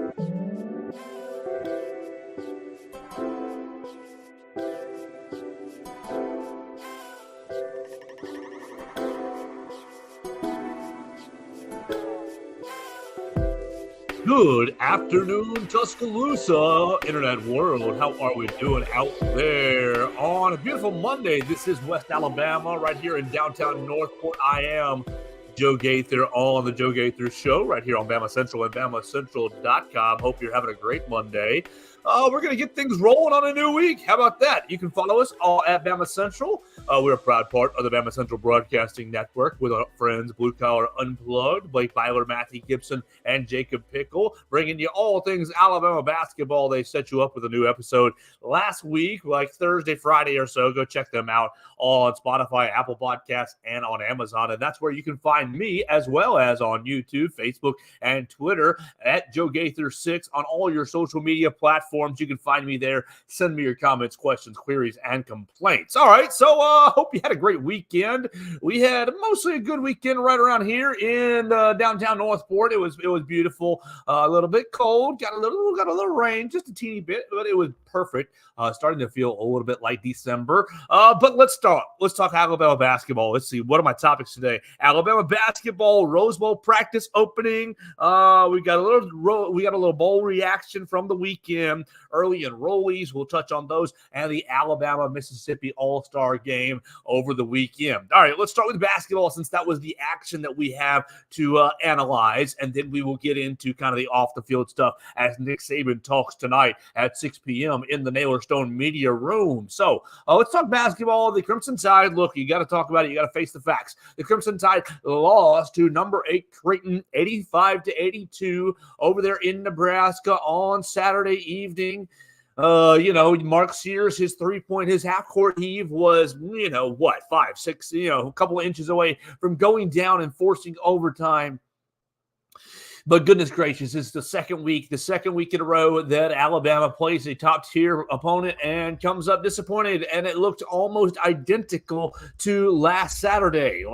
Good afternoon, Tuscaloosa, Internet world. How are we doing out there on a beautiful Monday? This is West Alabama, right here in downtown Northport. I am Joe Gaither on the Joe Gaither Show, right here on BamaCentral and BamaCentral.com. Hope you're having a great Monday. We're going to get things rolling on a new week. How about that? You can follow us all at BamaCentral. We're a proud part of the BamaCentral Broadcasting Network with our friends Blue Collar Unplugged, Blake Byler, Matthew Gibson, and Jacob Pickle, bringing you all things Alabama basketball. They set you up with a new episode last week, like Thursday, Friday or so. Go check them out on Spotify, Apple Podcasts, and on Amazon. And that's where you can find me, as well as on YouTube, Facebook, and Twitter at Joe Gaither 6 on all your social media platforms. You can find me there. Send me your comments, questions, queries, and complaints. All right, so hope you had a great weekend. We had mostly a good weekend right around here in downtown Northport. It was beautiful. A little bit cold. Got a little rain, just a teeny bit, but it was perfect. Starting to feel a little bit like December. But let's start. Let's talk Alabama basketball. Let's see. What are my topics today? Alabama basketball, Rose Bowl practice opening. We got a little bowl reaction from the weekend. Early enrollees, we'll touch on those, and the Alabama-Mississippi All-Star game over the weekend. All right, let's start with basketball, since that was the action that we have to analyze, and then we will get into kind of the off-the-field stuff as Nick Saban talks tonight at 6 p.m. in the Naylor Stone Media Room. So let's talk basketball. The Crimson Tide, look, you got to talk about it. You got to face the facts. The Crimson Tide lost to number 8 Creighton 85-82 over there in Nebraska on Saturday evening. Mark Sears, his his half-court heave was, 5, 6, a couple of inches away from going down and forcing overtime. But goodness gracious, it's the second week in a row that Alabama plays a top-tier opponent and comes up disappointed, and it looked almost identical to last Saturday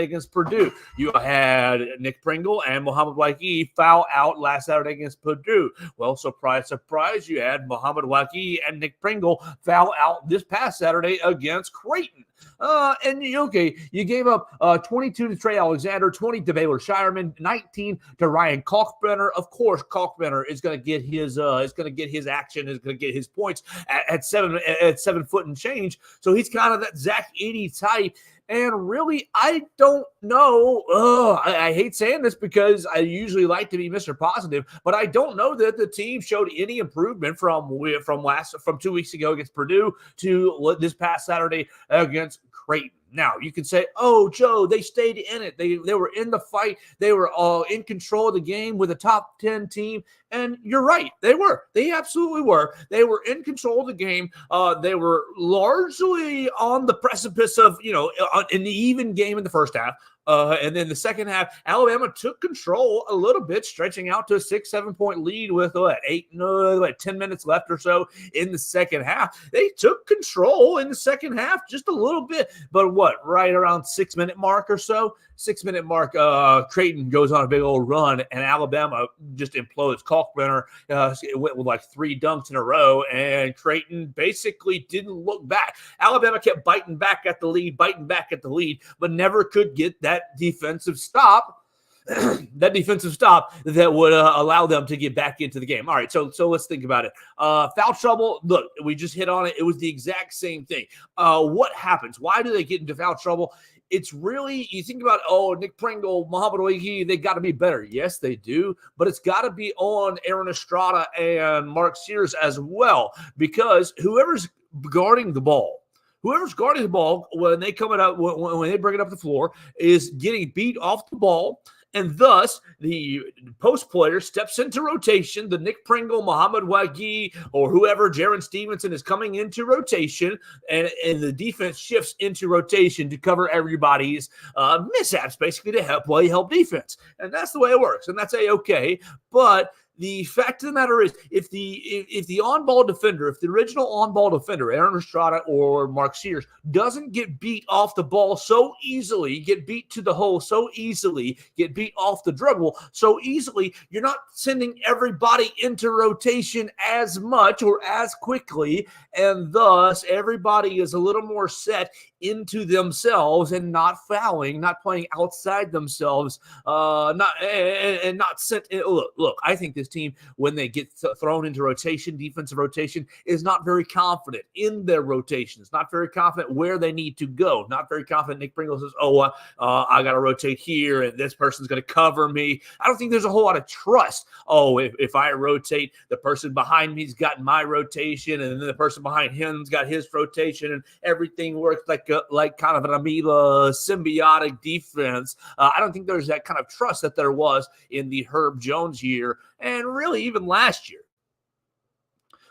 against Purdue. You had Nick Pringle and Mohamed Waikiki foul out last Saturday against Purdue. Well, surprise, surprise, you had Mohamed Waikiki and Nick Pringle foul out this past Saturday against Creighton. You gave up 22 to Trey Alexander, 20 to Baylor Shireman, 19 to Ryan Kalkbrenner. Of course, Kalkbrenner is going to get his action, is going to get his points at 7 foot and change. So he's kind of that Zach Edey type. And really, I don't know. I hate saying this because I usually like to be Mr. Positive, but I don't know that the team showed any improvement from 2 weeks ago against Purdue to this past Saturday against Creighton. Now, you can say, oh, Joe, they stayed in it. They were in the fight. They were in control of the game with a top 10 team. And you're right. They were. They absolutely were. They were in control of the game. They were largely on the precipice of, in the even game in the first half. And then the second half, Alabama took control a little bit, stretching out to a 6-7 point lead with 10 minutes left or so in the second half. They took control in the second half just a little bit, but right around 6 minute mark or so. 6 minute mark, Creighton goes on a big old run, and Alabama just implodes. Kalkbrenner went with like 3 dunks in a row, and Creighton basically didn't look back. Alabama kept biting back at the lead, but never could get that defensive stop. That would allow them to get back into the game. All right, so let's think about it. Foul trouble, look, we just hit on it. It was the exact same thing. What happens? Why do they get into foul trouble? It's really, you think about, Nick Pringle, Mohamed Waikiki, they got to be better. Yes, they do, but it's got to be on Aaron Estrada and Mark Sears as well, because whoever's guarding the ball when they come it up, when they bring it up the floor, is getting beat off the ball. And thus, the post player steps into rotation. The Nick Pringle, Mohamed Waikiki, or whoever, Jaron Stevenson, is coming into rotation, and the defense shifts into rotation to cover everybody's mishaps, basically to help defense. And that's the way it works, and that's A-okay. But the fact of the matter is, if the on-ball defender, if the original on-ball defender, Aaron Estrada or Mark Sears, doesn't get beat off the ball so easily, get beat to the hole so easily, get beat off the dribble so easily, you're not sending everybody into rotation as much or as quickly, and thus everybody is a little more set into themselves and not fouling, not playing outside themselves, not sent. Look, I think this team, when they get thrown into rotation, defensive rotation, is not very confident in their rotations, not very confident where they need to go, not very confident. Nick Pringle says, I got to rotate here, and this person's going to cover me. I don't think there's a whole lot of trust. If I rotate, the person behind me's got my rotation, and then the person behind him's got his rotation, and everything works like kind of an amoeba symbiotic defense. I don't think there's that kind of trust that there was in the Herb Jones year, and really even last year.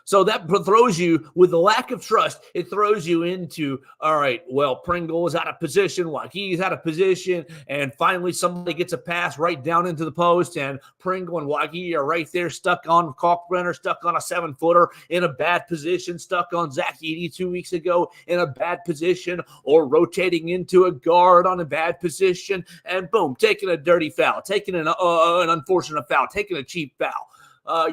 So that throws you, with the lack of trust, it throws you into, all right, well, Pringle is out of position, Wauke's out of position, and finally somebody gets a pass right down into the post, and Pringle and Wauke are right there stuck on Kalkbrenner, stuck on a 7-footer in a bad position, stuck on Zach Edey 2 weeks ago in a bad position, or rotating into a guard on a bad position, and boom, taking a dirty foul, taking an unfortunate foul, taking a cheap foul.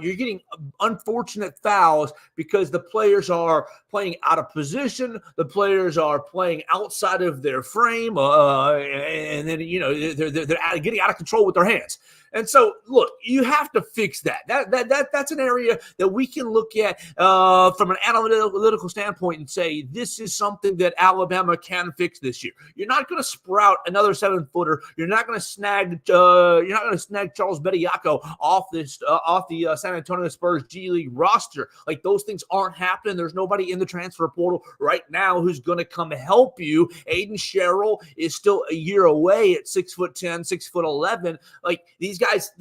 You're getting unfortunate fouls because the players are playing out of position. The players are playing outside of their frame, and then they're getting out of control with their hands. And so, look, you have to fix that. That's an area that we can look at from an analytical standpoint and say this is something that Alabama can fix this year. You're not going to sprout another 7-footer. You're not going to snag. Charles Bediako off the San Antonio Spurs G League roster. Like, those things aren't happening. There's nobody in the transfer portal right now who's going to come help you. Aiden Sherrill is still a year away at 6'10", 6'11". Like, these guys,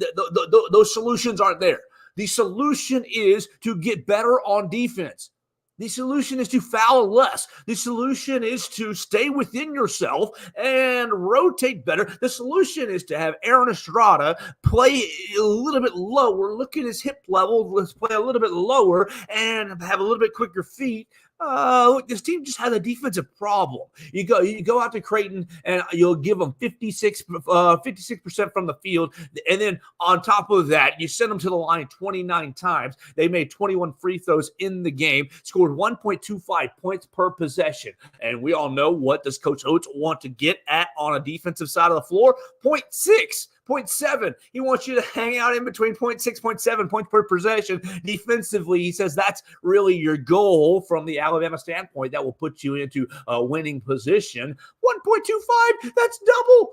those solutions aren't there. The solution is to get better on defense. The solution is to foul less. The solution is to stay within yourself and rotate better. The solution is to have Aaron Estrada play a little bit lower, look at his hip level, let's play a little bit lower, and have a little bit quicker feet. Look, this team just has a defensive problem. You go out to Creighton and you'll give them 56% from the field, and then on top of that, you send them to the line 29 times. They made 21 free throws in the game, scored 1.25 points per possession, and we all know, what does Coach Oates want to get at on a defensive side of the floor? 0.6. 0.7. He wants you to hang out in between 0.6, 0.7 points per possession. Defensively, he says that's really your goal from the Alabama standpoint. That will put you into a winning position. 1.25, that's double.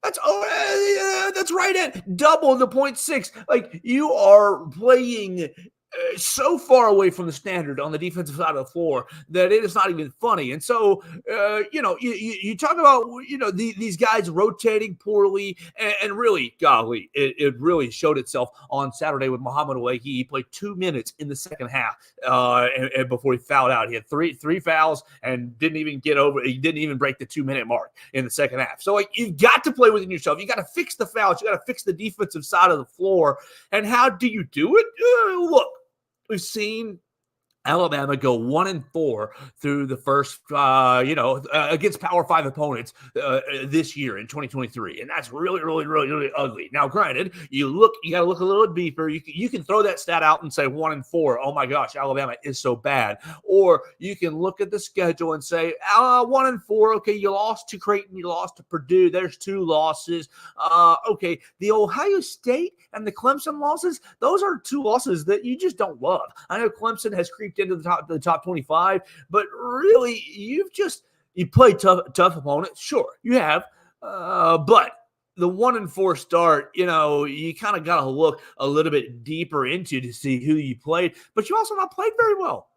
That's right at double the 0.6. Like, you are playing so far away from the standard on the defensive side of the floor that it is not even funny. And so, you talk about, these guys rotating poorly, and really, golly, it really showed itself on Saturday with Muhammad Wauke. He played 2 minutes in the second half and before he fouled out. He had three fouls and didn't even break the 2-minute mark in the second half. So, like, you've got to play within yourself. You got to fix the fouls. You got to fix the defensive side of the floor. And how do you do it? Look, we've seen Alabama go 1-4 through the first, against Power 5 opponents this year in 2023, and that's really, really, really, really ugly. Now, granted, you got to look a little deeper. You can throw that stat out and say 1-4. Oh my gosh, Alabama is so bad. Or you can look at the schedule and say 1-4. Okay, you lost to Creighton, you lost to Purdue. There's 2 losses. Okay, the Ohio State and the Clemson losses. Those are 2 losses that you just don't love. I know Clemson has creeped into the top 25, but really, you play tough opponents. Sure, you have, but the 1-4 start, you kind of got to look a little bit deeper into to see who you played, but you also not played very well.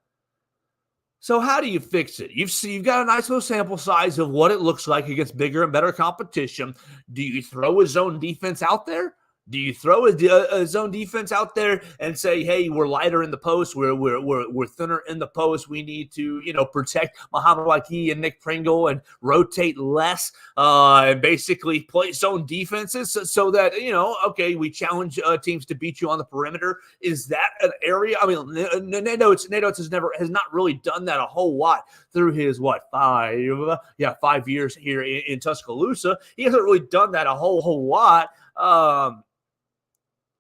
So how do you fix it? You've got a nice little sample size of what it looks like against bigger and better competition. Do you throw a zone defense out there? Do you throw a zone defense out there and say, "Hey, we're lighter in the post. We're thinner in the post. We need to, protect Muhammad Waki and Nick Pringle and rotate less, and basically play zone defenses so that okay, we challenge teams to beat you on the perimeter." Is that an area? I mean, Nate has not really done that a whole lot through his 5 years here in Tuscaloosa. He hasn't really done that a whole lot.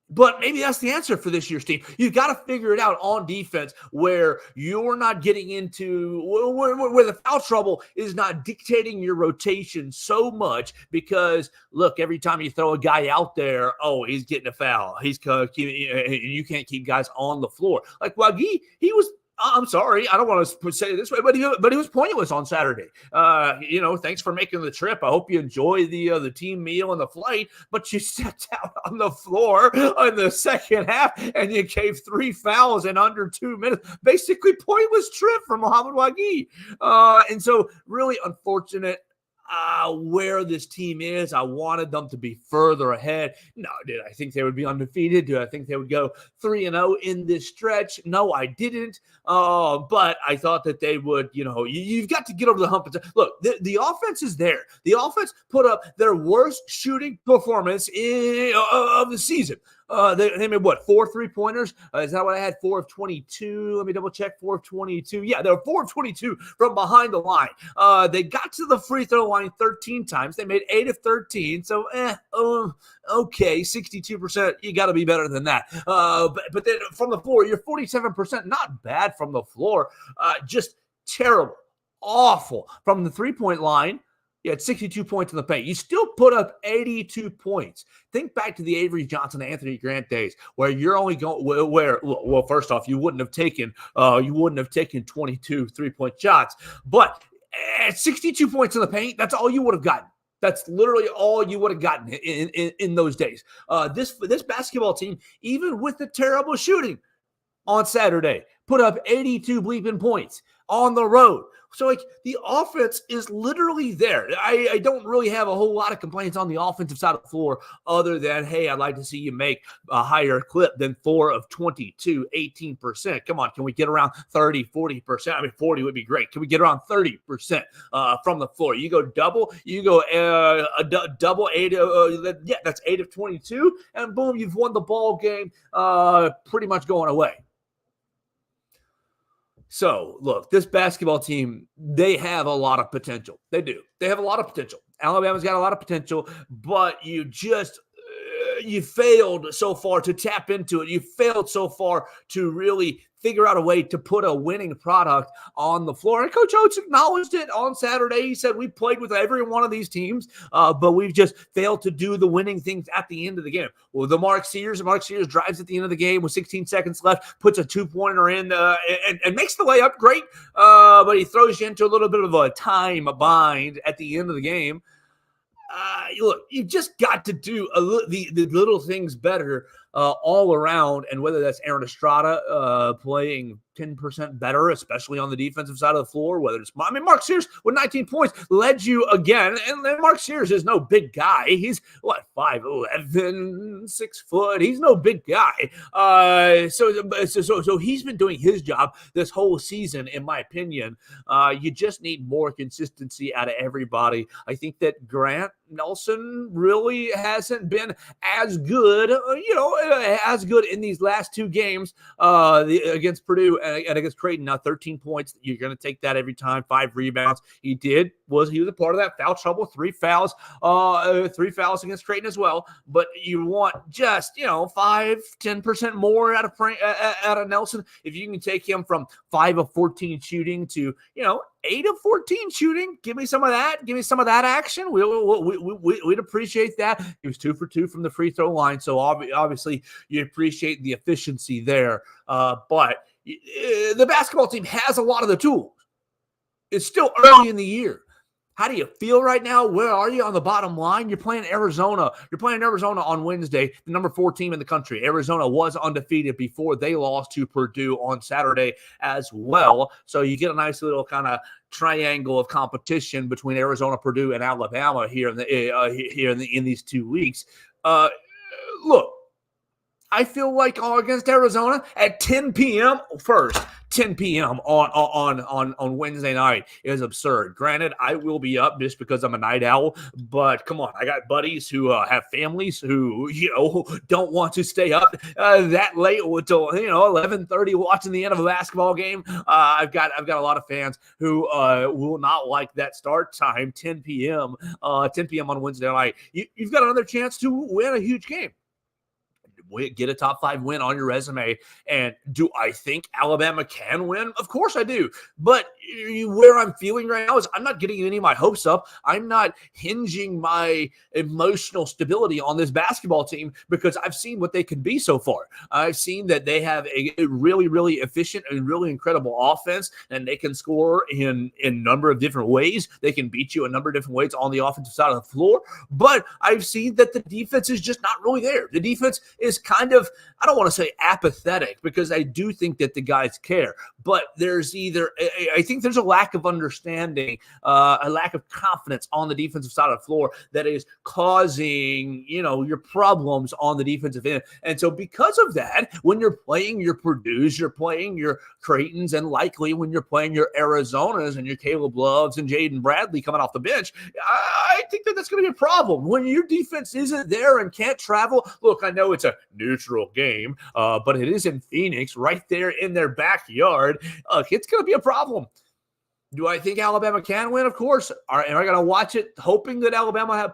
But maybe that's the answer for this year's team. You've got to figure it out on defense where you're not getting into where the foul trouble is not dictating your rotation so much because, look, every time you throw a guy out there, he's getting a foul. You can't keep guys on the floor. Like Wagi, he was – I'm sorry, I don't want to say it this way, but he was pointless on Saturday. Thanks for making the trip. I hope you enjoy the team meal and the flight, but you sat down on the floor in the second half and you gave 3 fouls in under 2 minutes. Basically, pointless trip from Muhammad Wagi. And so really unfortunate. Where this team is. I wanted them to be further ahead. No, did I think they would be undefeated? Do I think they would go 3-0 in this stretch? No, I didn't. But I thought that they would, you've got to get over the hump. Look, the offense is there. The offense put up their worst shooting performance of the season. They made 4 3-pointers? Is that what I had? 4 of 22. Let me double check. 4 of 22. Yeah, they were 4 of 22 from behind the line. They got to the free throw line 13 times. They made 8 of 13. So, okay, 62%. You got to be better than that. But then from the floor, you're 47%. Not bad from the floor. Just terrible, awful from the 3-point line. You had 62 points in the paint. You still put up 82 points. Think back to the Avery Johnson, Anthony Grant days, where you're only going. Well, first off, you wouldn't have taken 22 3-point shots, but at 62 points in the paint, that's all you would have gotten. That's literally all you would have gotten in those days. This basketball team, even with the terrible shooting on Saturday, put up 82 bleeping points on the road. So, the offense is literally there. I don't really have a whole lot of complaints on the offensive side of the floor other than, hey, I'd like to see you make a higher clip than 4 of 22, 18%. Come on, can we get around 30, 40%? I mean, 40 would be great. Can we get around 30% from the floor? You go double, double 8. That's 8 of 22, and boom, you've won the ball game pretty much going away. So, look, this basketball team, they have a lot of potential. They do. They have a lot of potential. Alabama's got a lot of potential, but you failed so far to tap into it. You failed so far to really figure out a way to put a winning product on the floor. And Coach Oates acknowledged it on Saturday. He said, we played with every one of these teams, but we've just failed to do the winning things at the end of the game. Well, Mark Sears drives at the end of the game with 16 seconds left, puts a 2-pointer in and makes the layup. Great, but he throws you into a little bit of a time bind at the end of the game. Look, you just got to do the little things better all around, and whether that's Aaron Estrada playing 10% better, especially on the defensive side of the floor, whether it's Mark Sears with 19 points led you again, and Mark Sears is no big guy. He's 5'11", 6 foot. He's no big guy. So he's been doing his job this whole season, in my opinion. You just need more consistency out of everybody. I think that Grant Nelson really hasn't been as good, in these last 2 games against Purdue and against Creighton. Now 13 points. You're going to take that every time. 5 rebounds. He was a part of that foul trouble. 3 fouls against Creighton as well. But you want just 5-10% more out of Nelson. If you can take him from 5 of 14 shooting to 8 of 14 shooting, give me some of that. Give me some of that action. We'd appreciate that. He was 2 for 2 from the free throw line, so obviously you appreciate the efficiency there. But the basketball team has a lot of the tools. It's still early in the year. How do you feel right now? Where are you on the bottom line? You're playing Arizona. You're playing Arizona on Wednesday, the number 4 team in the country. Arizona was undefeated before they lost to Purdue on Saturday as well. So you get a nice little kind of triangle of competition between Arizona, Purdue, and Alabama here in these 2 weeks. look, I feel like against Arizona at 10 p.m. first. 10 p.m. on Wednesday night is absurd. Granted, I will be up just because I'm a night owl, but come on, I got buddies who have families who don't want to stay up that late until 11:30 watching the end of a basketball game. I've got a lot of fans who will not like that start time, 10 p.m. 10 p.m. on Wednesday night. You've got another chance to win a huge game. Get a top 5 win on your resume. And do I think Alabama can win? Of course I do. But where I'm feeling right now is I'm not getting any of my hopes up. I'm not hinging my emotional stability on this basketball team because I've seen what they can be so far. I've seen that they have a really, really efficient and really incredible offense, and they can score in a number of different ways. They can beat you a number of different ways on the offensive side of the floor. But I've seen that the defense is just not really there. The defense is kind of, I don't want to say apathetic because I do think that the guys care, but I think there's a lack of understanding, a lack of confidence on the defensive side of the floor that is causing, your problems on the defensive end. And so because of that, when you're playing your Purdue's, you're playing your Creightons, and likely when you're playing your Arizonas and your Caleb Loves and Jaden Bradley coming off the bench, I think that's going to be a problem. When your defense isn't there and can't travel, look, I know it's a neutral game, but it is in Phoenix, right there in their backyard. It's going to be a problem. Do I think Alabama can win? Of course. Am I going to watch it hoping that Alabama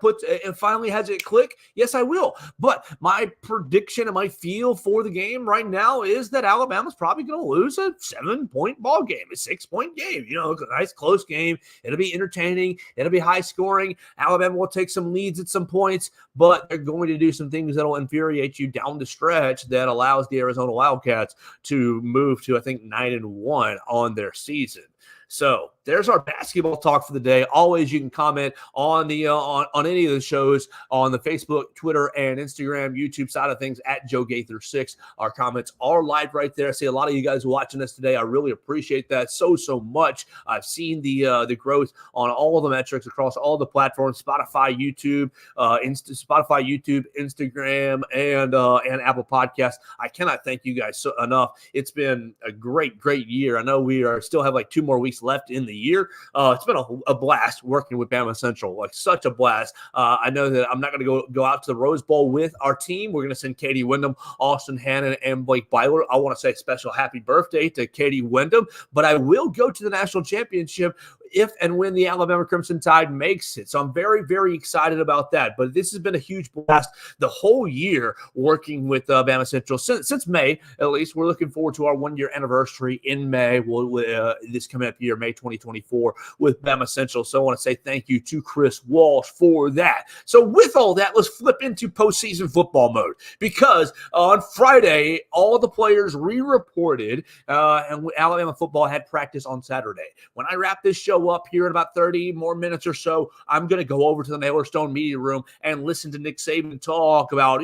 finally has it click? Yes, I will. But my prediction and my feel for the game right now is that Alabama's probably going to lose a 7-point ball game, a 6-point game. A nice close game. It'll be entertaining. It'll be high scoring. Alabama will take some leads at some points, but they're going to do some things that'll infuriate you down the stretch that allows the Arizona Wildcats to move to, I think, 9-1 on their season. So there's our basketball talk for the day. Always, you can comment on the on any of the shows on the Facebook, Twitter, and Instagram, YouTube side of things at Joe Gaither 6. Our comments are live right there. I see a lot of you guys watching us today. I really appreciate that so much. I've seen the growth on all of the metrics across all the platforms: Spotify, YouTube, Instagram, and Apple Podcasts. I cannot thank you guys enough. It's been a great year. I know we still have like 2 more weeks left in the year. It's been a blast working with BamaCentral, like such a blast. I know that I'm not going to go out to the Rose Bowl with our team. We're going to send Katie Wyndham, Austin Hannon, and Blake Byler. I want to say special happy birthday to Katie Wyndham, but I will go to the national championship if and when the Alabama Crimson Tide makes it. So I'm very, very excited about that. But this has been a huge blast the whole year working with BamaCentral since May, at least. We're looking forward to our 1-year anniversary in May. This coming up year, May 2024, with BamaCentral. So I want to say thank you to Chris Walsh for that. So with all that, let's flip into postseason football mode, because on Friday, all the players re-reported, and Alabama football had practice on Saturday. When I wrap this show up here in about 30 more minutes or so, I'm going to go over to the Naylor Stone media room and listen to Nick Saban talk about,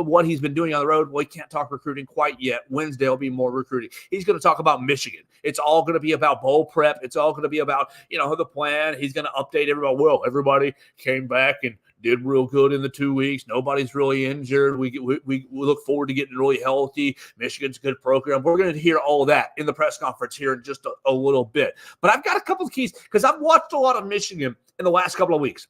what he's been doing on the road. Well, he can't talk recruiting quite yet. Wednesday will be more recruiting. He's going to talk about Michigan. It's all going to be about bowl prep. It's all going to be about, the plan. He's going to update everybody. Well, everybody came back and did real good in the 2 weeks. Nobody's really injured. We look forward to getting really healthy. Michigan's a good program. We're going to hear all of that in the press conference here in just a little bit. But I've got a couple of keys because I've watched a lot of Michigan in the last couple of weeks.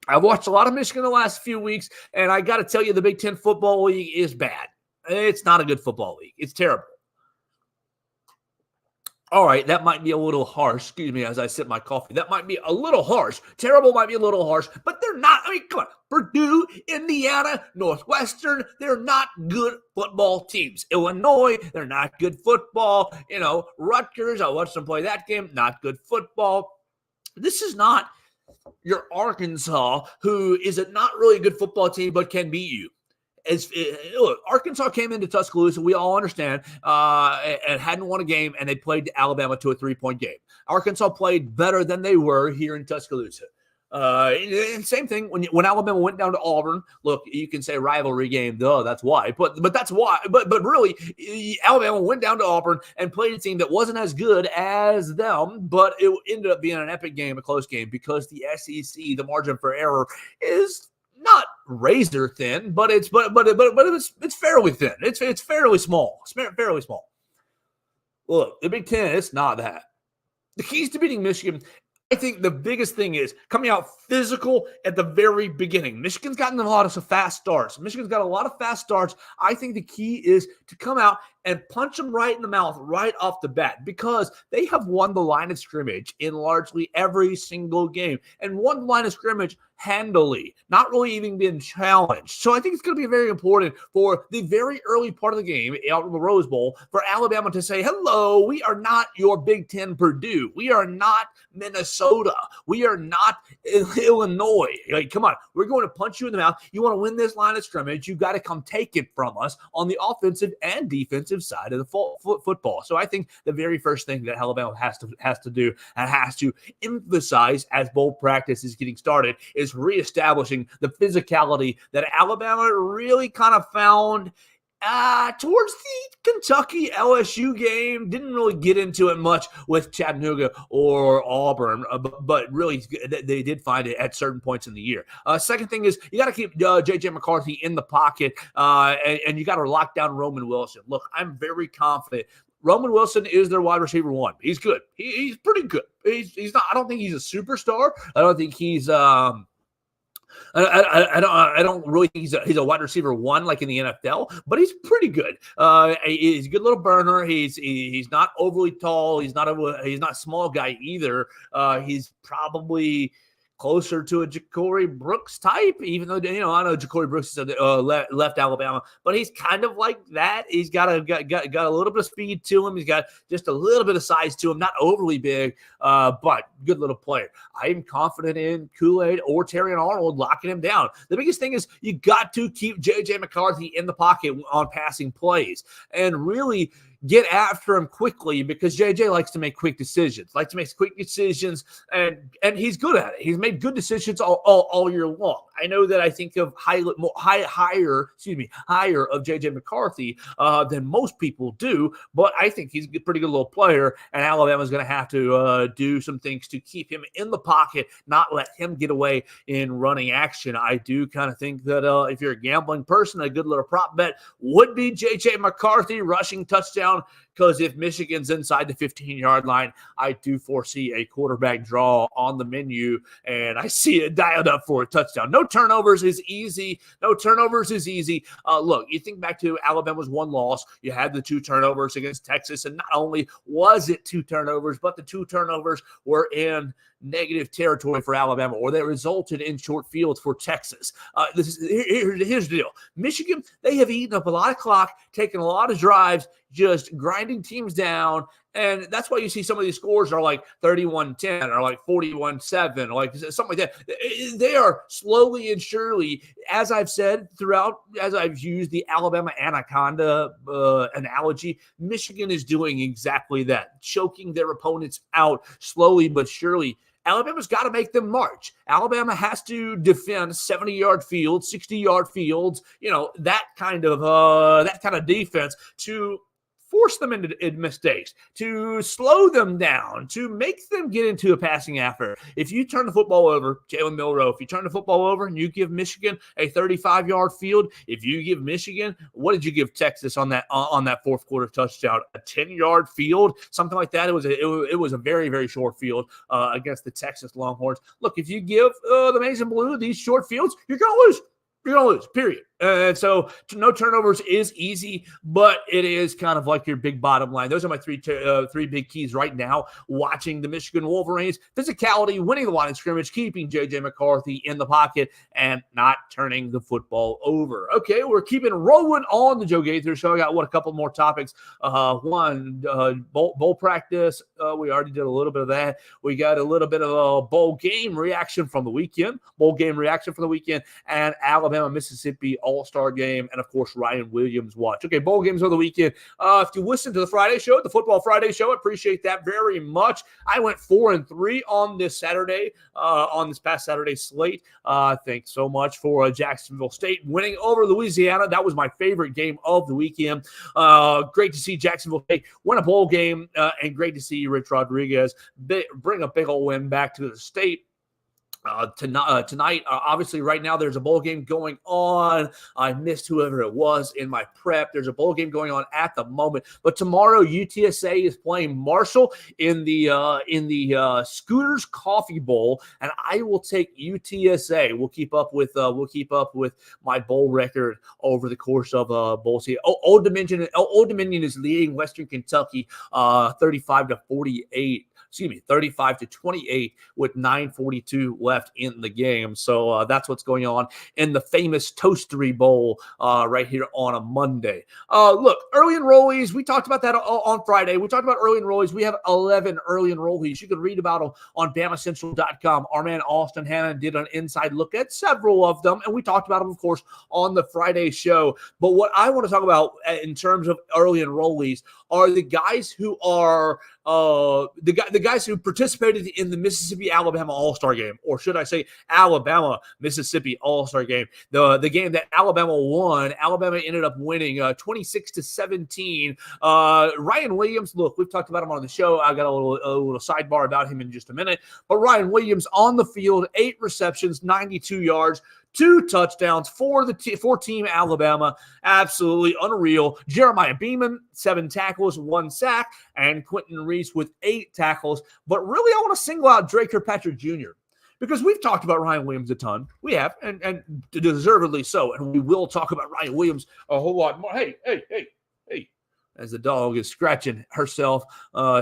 I've watched a lot of Michigan the last few weeks, and I got to tell you, the Big Ten football league is bad. It's not a good football league. It's terrible. All right, that might be a little harsh. Excuse me as I sip my coffee. That might be a little harsh. Terrible might be a little harsh, but they're not. I mean, come on. Purdue, Indiana, Northwestern, they're not good football teams. Illinois, they're not good football. Rutgers, I watched them play that game. Not good football. This is not your Arkansas, who is not really a good football team, but can beat you. Look, Arkansas came into Tuscaloosa, we all understand, and hadn't won a game, and they played Alabama to a 3-point game. Arkansas played better than they were here in Tuscaloosa. And same thing when Alabama went down to Auburn. Look, you can say rivalry game, duh, that's why. But that's why. But really, Alabama went down to Auburn and played a team that wasn't as good as them, but it ended up being an epic game, a close game, because the SEC, the margin for error is not razor thin, but it's fairly thin. It's fairly small. It's fairly small. Look, the Big Ten, it's not that. The keys to beating Michigan, I think the biggest thing is coming out physical at the very beginning. Michigan's gotten a lot of fast starts. Michigan's got a lot of fast starts. I think the key is to come out and punch them right in the mouth right off the bat, because they have won the line of scrimmage in largely every single game and won the line of scrimmage handily, not really even being challenged. So I think it's going to be very important for the very early part of the game out in the Rose Bowl for Alabama to say, hello, we are not your Big Ten Purdue. We are not Minnesota. We are not Illinois. Like, come on, we're going to punch you in the mouth. You want to win this line of scrimmage, you got to come take it from us on the offensive and defensive side of the football. So I think the very first thing that Alabama has to do and has to emphasize as bowl practice is getting started is reestablishing the physicality that Alabama really kind of found towards the Kentucky LSU game. Didn't really get into it much with Chattanooga or Auburn, but really they did find it at certain points in the year. Second thing is you got to keep J.J. McCarthy in the pocket, and you got to lock down Roman Wilson. Look, I'm very confident Roman Wilson is their wide receiver one. He's good. He's pretty good. He's not. I don't think he's a superstar. I don't think he's I don't really think he's a wide receiver one like in the NFL, but he's pretty good. He's a good little burner. He's not overly tall. He's not a small guy either. He's probably closer to a Ja'Cory Brooks type, even though, I know Ja'Cory Brooks left Alabama, but he's kind of like that. He's got a little bit of speed to him. He's got just a little bit of size to him, not overly big, but good little player. I am confident in Kool-Aid or Terrion Arnold locking him down. The biggest thing is you got to keep J.J. McCarthy in the pocket on passing plays and really get after him quickly, because JJ likes to make quick decisions, and he's good at it. He's made good decisions all year long. I know that I think of higher of JJ McCarthy than most people do, but I think he's a pretty good little player, and Alabama's going to have to do some things to keep him in the pocket, not let him get away in running action. I do kind of think that if you're a gambling person, a good little prop bet would be JJ McCarthy rushing touchdown, because if Michigan's inside the 15-yard line, I do foresee a quarterback draw on the menu, and I see it dialed up for a touchdown. No turnovers is easy. Look, you think back to Alabama's one loss. You had the 2 turnovers against Texas, and not only was it 2 turnovers, but the 2 turnovers were in negative territory for Alabama, or they resulted in short fields for Texas. Here's the deal. Michigan, they have eaten up a lot of clock, taken a lot of drives, just grinding teams down, and that's why you see some of these scores are like 31-10 or like 41-7 or like something like that. They are slowly and surely, as I've said throughout, as I've used the Alabama anaconda analogy, Michigan is doing exactly that, choking their opponents out slowly but surely. Alabama's got to make them march. Alabama has to defend 70-yard fields, 60-yard fields, that kind of defense to force them into mistakes, to slow them down, to make them get into a passing effort. If you turn the football over, Jalen Milroe, if you turn the football over and you give Michigan a 35-yard field, if you give Michigan, what did you give Texas on that fourth quarter touchdown? A 10-yard field, something like that. It was a very, very short field against the Texas Longhorns. Look, if you give the Maize and Blue these short fields, you're going to lose. You're going to lose, period. And so no turnovers is easy, but it is kind of like your big bottom line. Those are my three big keys right now. Watching the Michigan Wolverines, physicality, winning the line of scrimmage, keeping J.J. McCarthy in the pocket, and not turning the football over. Okay, we're keeping rolling on the Joe Gaither Show. I got a couple more topics. Bowl practice. We already did a little bit of that. We got a little bit of a bowl game reaction from the weekend. And Alabama, Mississippi All-Star game, and of course Ryan Williams watch. Okay, bowl games of the weekend. If you listen to the Friday show, the Football Friday show, I appreciate that very much. I went 4-3 on this past Saturday slate. Thanks so much for Jacksonville State winning over Louisiana. That was my favorite game of the weekend. Great to see Jacksonville State win a bowl game, and great to see Rich Rodriguez bring a big old win back to the state. Tonight, obviously, right now, there's a bowl game going on. I missed whoever it was in my prep. There's a bowl game going on at the moment. But tomorrow, UTSA is playing Marshall in the Scooters Coffee Bowl, and I will take UTSA. We'll keep up with my bowl record over the course of bowl season. Old Dominion is leading Western Kentucky 35-48. 35-28 with 9:42 left in the game. So that's what's going on in the famous Toastery Bowl right here on a Monday. Look, early enrollees, we talked about that on Friday. We talked about early enrollees. We have 11 early enrollees. You can read about them on BamaCentral.com. Our man Austin Hannon did an inside look at several of them, and we talked about them, of course, on the Friday show. But what I want to talk about in terms of early enrollees are the guys who are the guys who participated in the Mississippi-Alabama All-Star Game, or should I say Alabama-Mississippi All-Star Game, the game that Alabama won. Alabama ended up winning 26-17. Ryan Williams, look, we've talked about him on the show. I got a little sidebar about him in just a minute. But Ryan Williams on the field, 8 receptions, 92 yards, 2 touchdowns for Team Alabama. Absolutely unreal. Jeremiah Beeman, 7 tackles, 1 sack, and Quentin Reese with 8 tackles. But really, I want to single out Drake Kirkpatrick Jr. because we've talked about Ryan Williams a ton. We have, and deservedly so. And we will talk about Ryan Williams a whole lot more. Hey. As the dog is scratching herself,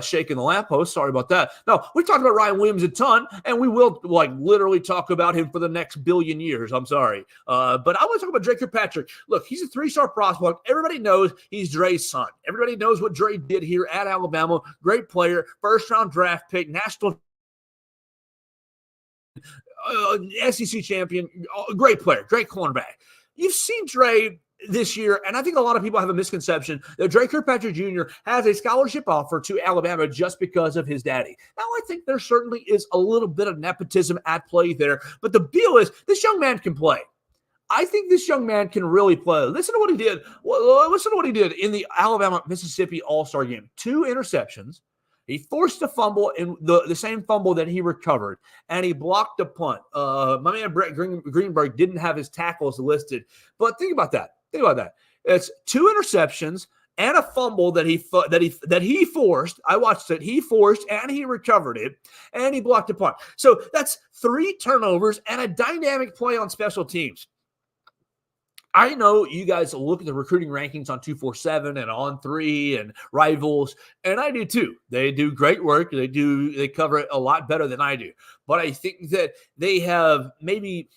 shaking the lamppost. Sorry about that. No, we talked about Ryan Williams a ton, and we will literally talk about him for the next billion years. I'm sorry. But I want to talk about Drake Kirkpatrick. Look, he's a 3-star prospect. Everybody knows he's Dre's son. Everybody knows what Dre did here at Alabama. Great player, first-round draft pick, national SEC champion, great player, great cornerback. You've seen Dre this year, and I think a lot of people have a misconception that Drake Kirkpatrick Jr. has a scholarship offer to Alabama just because of his daddy. Now, I think there certainly is a little bit of nepotism at play there, but the deal is this young man can play. I think this young man can really play. Listen to what he did. Listen to what he did in the Alabama-Mississippi All-Star Game. 2 interceptions. He forced a fumble in the same fumble that he recovered, and he blocked a punt. My man Brett Greenberg didn't have his tackles listed, but think about that. It's 2 interceptions and a fumble that he forced. I watched it. He forced and he recovered it, and he blocked a punt. So that's 3 turnovers and a dynamic play on special teams. I know you guys look at the recruiting rankings on 247 and on 3 and Rivals, and I do too. They do great work. They cover it a lot better than I do. But I think that they have maybe,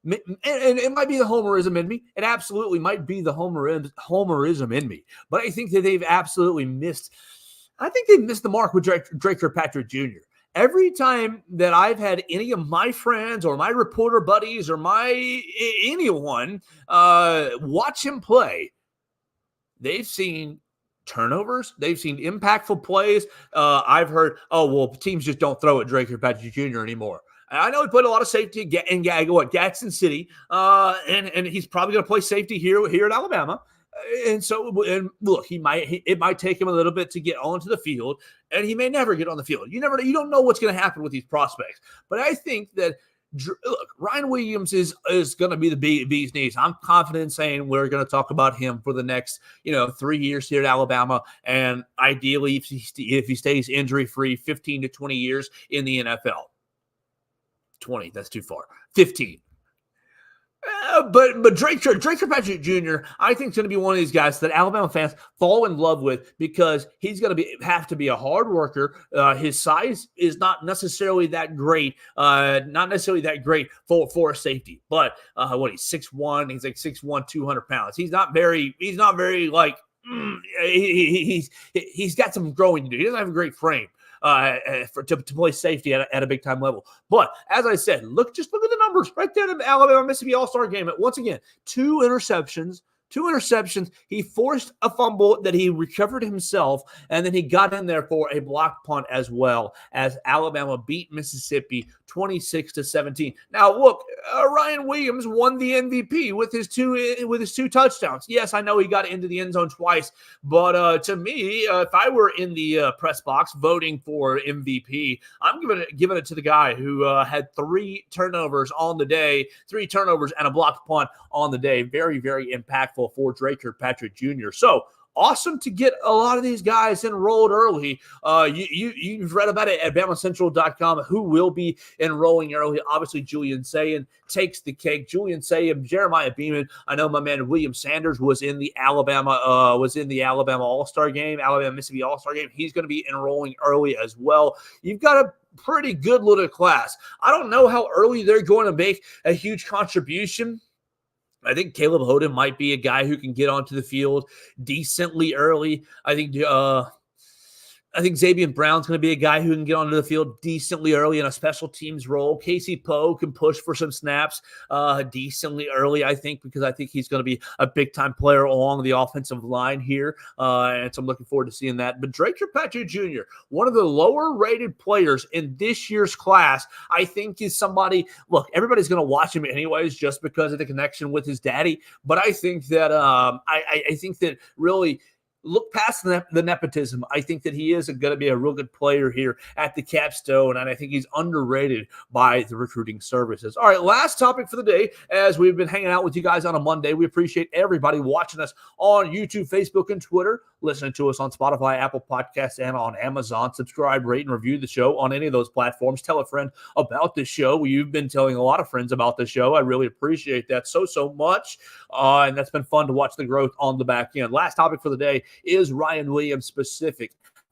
and it might be the homerism in me. It absolutely might be the homerism in me. But I think that they've absolutely missed. I think they've missed the mark with Drake Kirkpatrick Jr. Every time that I've had any of my friends or my reporter buddies or anyone watch him play, they've seen turnovers. They've seen impactful plays. I've heard, teams just don't throw at Drake Kirkpatrick Jr. anymore. I know he played a lot of safety in Gadsden City, and he's probably going to play safety here at Alabama. And look, it might take him a little bit to get onto the field, and he may never get on the field. You don't know what's going to happen with these prospects. But I think that Ryan Williams is going to be the bee's knees. I'm confident in saying we're going to talk about him for the next 3 years here at Alabama, and ideally, if he stays injury free, 15 to 20 years in the NFL. 20, that's too far. 15. But Drake Kirkpatrick Jr., I think, is going to be one of these guys that Alabama fans fall in love with because he's going to have to be a hard worker. His size is not necessarily that great, for a safety. But he's 6'1", he's like 6'1", 200 pounds. He's not very like he's got some growing to do. He doesn't have a great frame. To play safety at a big time level. But as I said, look at the numbers right there in the Alabama Mississippi All-Star Game. Once again, 2 interceptions, 2 interceptions. He forced a fumble that he recovered himself, and then he got in there for a block punt as well as Alabama beat Mississippi 26-17. Now, look, Ryan Williams won the MVP with his two touchdowns. Yes, I know he got into the end zone twice, but to me, if I were in the press box voting for MVP, I'm giving it to the guy who had 3 turnovers on the day, 3 turnovers and a blocked punt on the day. Very, very impactful for Drake Kirkpatrick Jr. So awesome to get a lot of these guys enrolled early. You've read about it at BamaCentral.com, who will be enrolling early. Obviously, Julian Sayin takes the cake. Julian Sayin, Jeremiah Beeman. I know my man William Sanders was in the Alabama All-Star game, Alabama-Mississippi All-Star game. He's going to be enrolling early as well. You've got a pretty good little class. I don't know how early they're going to make a huge contribution. I think Caleb Hoden might be a guy who can get onto the field decently early. I think Xavier Brown's going to be a guy who can get onto the field decently early in a special teams role. Casey Poe can push for some snaps decently early, I think, because I think he's going to be a big-time player along the offensive line here, and so I'm looking forward to seeing that. But Drake Kirkpatrick Jr., one of the lower-rated players in this year's class, I think is somebody – look, everybody's going to watch him anyways just because of the connection with his daddy, but I think that I think that really – look past the nepotism. I think that he is going to be a real good player here at the Capstone, and I think he's underrated by the recruiting services. All right, last topic for the day, as we've been hanging out with you guys on a Monday. We appreciate everybody watching us on YouTube, Facebook, and Twitter, listening to us on Spotify, Apple Podcasts, and on Amazon. Subscribe, rate, and review the show on any of those platforms. Tell a friend about the show. You've been telling a lot of friends about the show. I really appreciate that so much, and that's been fun to watch the growth on the back end. Last topic for the day is Ryan Williams specific,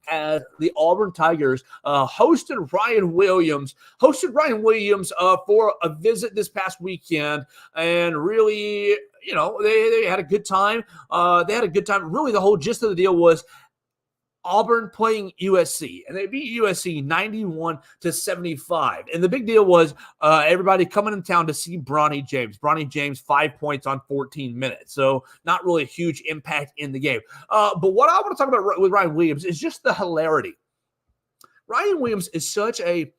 as the Auburn Tigers hosted Ryan Williams for a visit this past weekend, and really, they had a good time. Really, the whole gist of the deal was Auburn playing USC, and they beat USC 91-75. And the big deal was everybody coming in town to see Bronny James. Bronny James, 5 points on 14 minutes. So not really a huge impact in the game. But what I want to talk about with Ryan Williams is just the hilarity. Ryan Williams is such a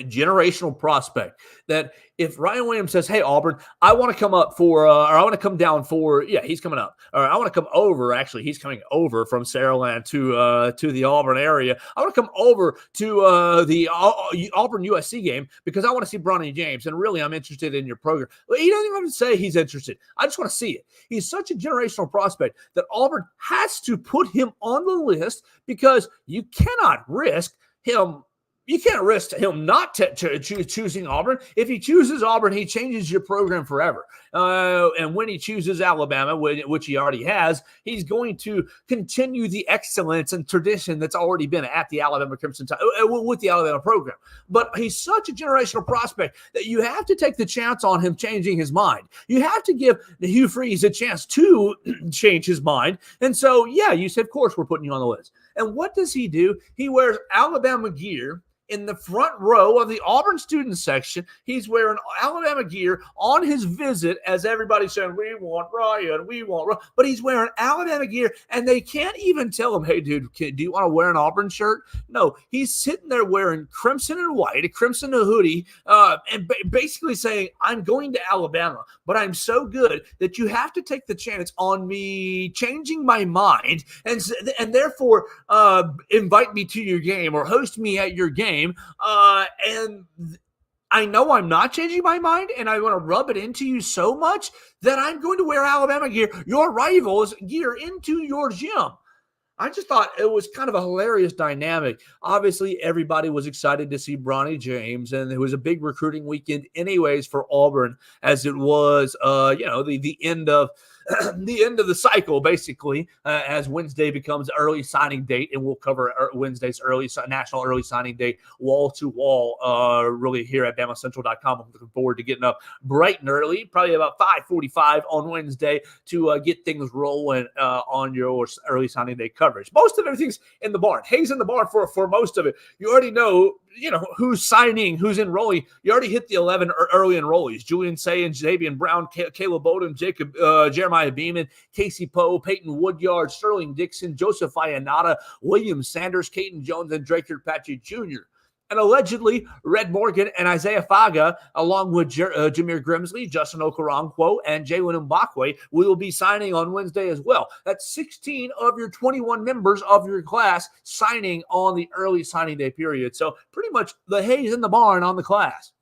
generational prospect that if Ryan Williams says, "Hey Auburn, I want to come up for, or I want to come down for," he's coming up, or I want to come over. Actually, he's coming over from Saraland to the Auburn area. I want to come over to the Auburn USC game because I want to see Bronny James, and really, I'm interested in your program. Well, he doesn't even have to say he's interested. I just want to see it. He's such a generational prospect that Auburn has to put him on the list because you cannot risk him. You can't risk him not choosing Auburn. If he chooses Auburn, he changes your program forever. And when he chooses Alabama, which he already has, he's going to continue the excellence and tradition that's already been at the Alabama Crimson Tide with the Alabama program. But he's such a generational prospect that you have to take the chance on him changing his mind. You have to give Hugh Freeze a chance to change his mind. And so, you said, of course, we're putting you on the list. And what does he do? He wears Alabama gear in the front row of the Auburn student section. He's wearing Alabama gear on his visit as everybody's saying, "We want Ryan, we want Ryan." But he's wearing Alabama gear, and they can't even tell him, "Hey, dude, do you want to wear an Auburn shirt?" No, he's sitting there wearing crimson and white, a crimson hoodie, and basically saying, "I'm going to Alabama, but I'm so good that you have to take the chance on me changing my mind, and therefore invite me to your game or host me at your game. And I know I'm not changing my mind, and I want to rub it into you so much that I'm going to wear Alabama gear, your rivals' gear, into your gym." I just thought it was kind of a hilarious dynamic. Obviously, everybody was excited to see Bronny James, and it was a big recruiting weekend anyways for Auburn, as it was, the end of the end of the cycle, basically, as Wednesday becomes early signing date, and we'll cover Wednesday's national early signing date wall to wall, really here at BamaCentral.com. I'm looking forward to getting up bright and early, probably about 5:45 on Wednesday to get things rolling on your early signing day coverage. Most of everything's in the barn. Hayes in the barn for most of it. You already know who's signing, who's enrolling. You already hit the 11 early enrollees: Julian Say and Xavier Brown, Caleb Odom, Jeremiah Beeman, Casey Poe, Peyton Woodyard, Sterling Dixon, Joseph Iannata, William Sanders, Caden Jones, and Drake Kirkpatrick Jr. And allegedly, Red Morgan and Isaiah Faga, along with Jameer Grimsley, Justin Okoronkwo, and Jalen Mbakwe, will be signing on Wednesday as well. That's 16 of your 21 members of your class signing on the early signing day period. So pretty much the hay's in the barn on the class.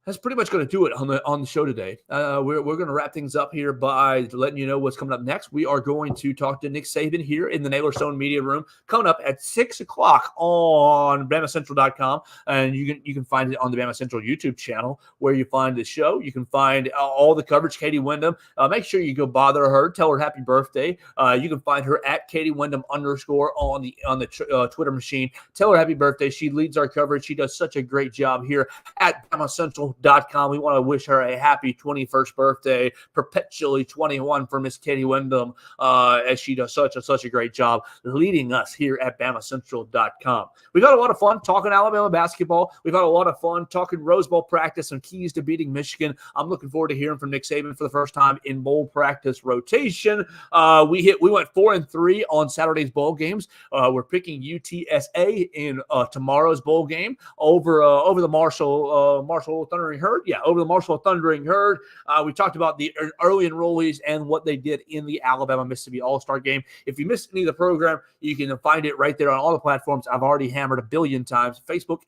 That's pretty much going to do it on the show today. We're going to wrap things up here by letting you know what's coming up next. We are going to talk to Nick Saban here in the Naylor Stone Media Room, coming up at 6 o'clock on BamaCentral.com, and you can find it on the BamaCentral YouTube channel where you find the show. You can find all the coverage. Katie Wyndham, make sure you go bother her, tell her happy birthday. You can find her at Katie Wyndham _ on the Twitter machine. Tell her happy birthday. She leads our coverage. She does such a great job here at BamaCentral.com. We want to wish her a happy 21st birthday, perpetually 21 for Miss Katie Wyndham, as she does such a great job leading us here at BamaCentral.com. We've had a lot of fun talking Alabama basketball. We've had a lot of fun talking Rose Bowl practice and keys to beating Michigan. I'm looking forward to hearing from Nick Saban for the first time in bowl practice rotation. We went 4-3 on Saturday's bowl games. We're picking UTSA in tomorrow's bowl game over the Marshall Thundering Herd. Yeah, over the Marshall Thundering Herd. We talked about the early enrollees and what they did in the Alabama-Mississippi All-Star game. If you missed any of the program, you can find it right there on all the platforms I've already hammered a billion times: Facebook,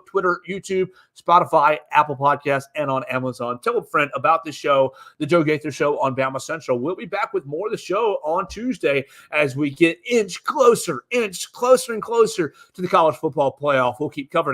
Twitter, YouTube, Spotify, Apple Podcasts, and on Amazon. Tell a friend about the show, the Joe Gaither Show on Bama Central. We'll be back with more of the show on Tuesday as we get inch closer and closer to the college football playoff. We'll keep covering